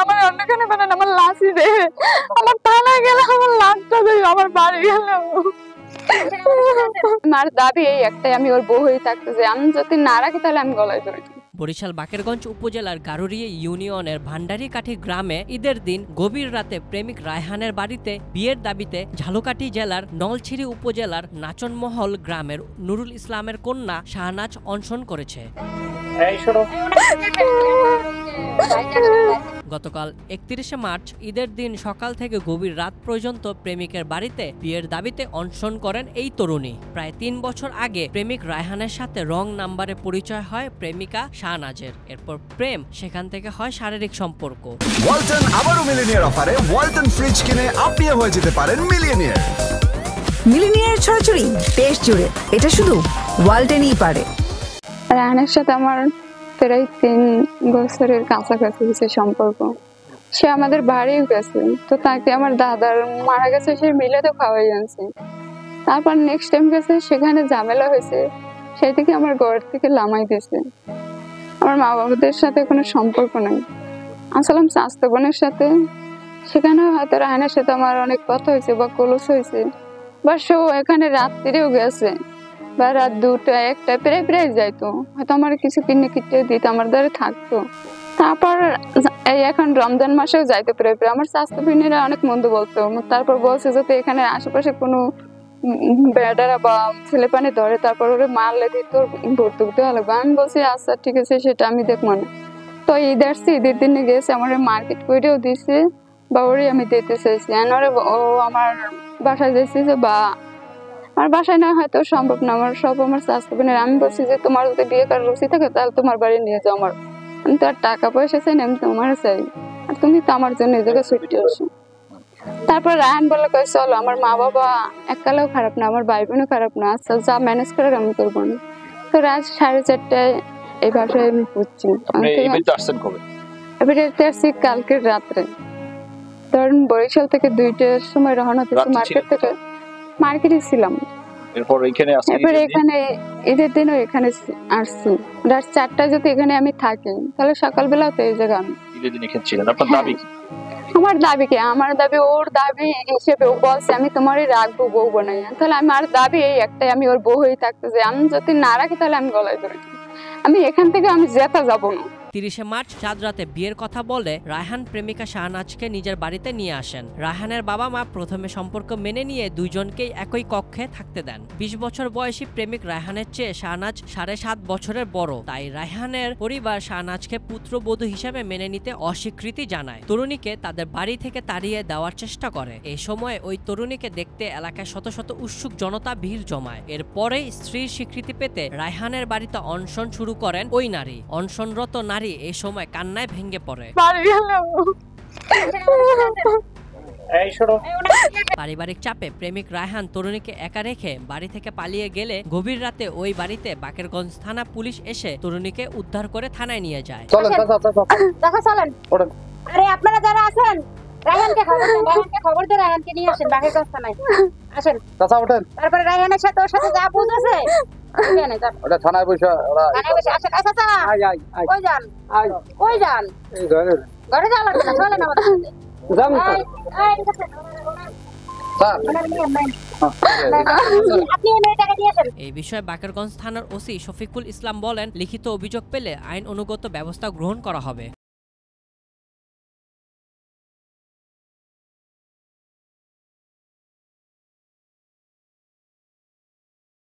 আমার অন্যখানে বানান আমার লাশি দে আমার থানায় গেলে আমার লাশটা দেবে আমার বাড়ি গেল আমার দাবি এই একটাই আমি ওর বউ হয়ে থাকতে যে আমি যদি না রাখি তাহলে আমি গলায় ধরে। বরিশাল বাকেরগঞ্জ উপজেলার গারুরিয়া ইউনিয়নের ভান্ডারিকাঠি গ্রামে ঈদের দিন গভীর রাতে প্রেমিক রায়হানের বাড়িতে বিয়ের দাবিতে ঝালকাঠি জেলার নলছিরি উপজেলার নাচনমহল গ্রামের নুরুল ইসলামের কন্যা শাহনাজ অনশন করেছে। গতকাল 31শে মার্চ ঈদের দিন সকাল থেকে গভীর রাত পর্যন্ত প্রেমিকের বাড়িতে বিয়ের দাবিতে অনশন করেন এই তরুণী। প্রায় 3 বছর আগে প্রেমিক রায়হানের সাথে রং নাম্বারে পরিচয় হয় প্রেমিকা শাহনাজের। এরপর প্রেম, সেখান থেকে হয় শারীরিক সম্পর্ক। ওয়ালটন আবারও মিলিনিয়ার অফারে ওয়ালটন ফ্রিজ কিনে আপনিও হয়ে যেতে পারেন মিলিয়নিয়ার। মিলিনিয়ার ছড়াছড়ি দেশ জুড়ে, এটা শুধু ওয়ালটনই পারে। রায়হানের সাথে আমার প্রায় 3 বছরের কাছাকাছি হয়েছে সম্পর্ক। সে আমাদের বাড়িও গেছে, তো তাকে আমার দাদার মারা গেছে, সে মিলে তো খাওয়াই আনছে। তারপর নেক্সট টাইম গেছে, সেখানে ঝামেলা হয়েছে, সেই থেকে আমার ঘর থেকে লামাই দিয়েছে। আমার মা বাবাদের সাথে কোনো সম্পর্ক নাই। আসলাম স্বাস্থ্য বোনের সাথে, সেখানে হয়তো রায়হানের সাথে আমার অনেক কথা হয়েছে বা কলস হয়েছে, বা সেও এখানে রাত্রিরেও গেছে বা রাত 2টা 1টা প্রায় যাইতো, হয়তো আমার কিছু কিনে দিত, আমার দ্বারা থাকতো। তারপর এই এখন রমজান মাসেও যাইতো প্রায় আমার স্বাস্থ্য বোনেরা অনেক মন্দ বলতো। তারপর বলছে যে এখানে আশেপাশে কোনো বেডারা বা ছেলে পানি ধরে, তারপর ওরে মারলে তোর ভর্তুক দেওয়া লাগবে। আমি বলছি আচ্ছা ঠিক আছে, সেটা আমি দেখবো না। তো ঈদ আসছে, ঈদের দিনে গেছে, আমার মার্কেট করেও দিছে বা ওরে আমি দিতে চাইছি। ও আমার বাসায় যাইছে যে বা আমার বাসায় না হয়তো সম্ভব না, আমার সব আমার স্বাস্থ্য বোনের। আমি বলছি যে তোমার যদি বিয়ে করার রুচি থাকে তাহলে তোমার বাড়ি নিয়ে যাও, আমার আমি তো আর টাকা পয়সা চাই না, আমি তোমার চাই, আর তুমি তো আমার জন্য এই জায়গায় ছুটে আসো। তারপর রায়হান বলে কয় চলো, আমার মা বাবা এককালেও খারাপ না, আমার ভাই বোনও খারাপ না, আচ্ছা যা ম্যানেজ করে আমি করবো না। তো রাত 4:30টায় এই বাসায় আমি পড়ছি। আসছি কালকের রাত্রে, ধরেন বরিশাল থেকে 2টার সময় রওনা হতেছি মার্কেট থেকে, মার্কেটে ছিলাম। এরপর এখানে ঈদের দিনও এখানে আসছি, রাত 4টায় যদি এখানে আমি থাকি তাহলে সকালবেলা তো এই জায়গা আমি আমার দাবি কি, আমার দাবি ওর দাবি হিসেবে ও বলছে আমি তোমারই রাখবো বউ বানাইয়া, তাহলে আমার দাবি এই একটাই আমি ওর বউ হয়ে থাকতে যে আমি যদি না রাখি তাহলে আমি গলায় ধরে, আমি এখান থেকে আমি যেতে যাবো না। 30শে মার্চ চাঁদ রাতে বিয়ের কথা বলে রায়হান প্রেমিকা শাহনাজকে নিজের বাড়িতে নিয়ে আসেন। রায়হানের বাবা মা প্রথমে সম্পর্ক মেনে নিয়ে দুইজনকেই একই কক্ষে থাকতে দেন। 20 বছর বয়সী প্রেমিক রায়হানের চেয়ে শাহনাজ 7.5 বছরের বড়, তাই রায়হানের পরিবার শাহনাজকে পুত্রবধূ হিসেবে মেনে নিতে অস্বীকৃতি জানায়। তরুণীকে তাদের বাড়ি থেকে তাড়িয়ে দেওয়ার চেষ্টা করে। এই সময় ওই তরুণীকে দেখতে এলাকায় শত শত উৎসুক জনতা ভিড় জমায়। এরপরে স্ত্রীর স্বীকৃতি পেতে রায়হানের বাড়িতে অনশন শুরু করেন ওই নারী। অনশনরত নারী এই সময় কান্নায় ভেঙে পড়ে। পারিবারিক চাপে প্রেমিক রায়হান তরুণীকে একা রেখে বাড়ি থেকে পালিয়ে গেলে গভীর রাতে ওই বাড়িতে বাকেরগঞ্জ থানা পুলিশ এসে তরুণীকে উদ্ধার করে থানায় নিয়ে যায়। আরে আপনারা যারা আছেন রায়হানকে খবর দেন, রায়হানকে নিয়ে আসেন বাকেরগঞ্জ থানায়। আসেন চাচা ওঠেন। তারপরে রায়হানের সাথে ওর সাথে যা বুঝ আছে ওটা থানায় বসে আসেন। চাচা কই যান, কই যান? ঘরে যাওয়া লাগবে না, চলেন আমাদের সাথে। এই বিষয়ে বাকেরগঞ্জ থানার ওসি শফিকুল ইসলাম বলেন, লিখিত অভিযোগ পেলে আইন অনুগত ব্যবস্থা গ্রহণ করা হবে।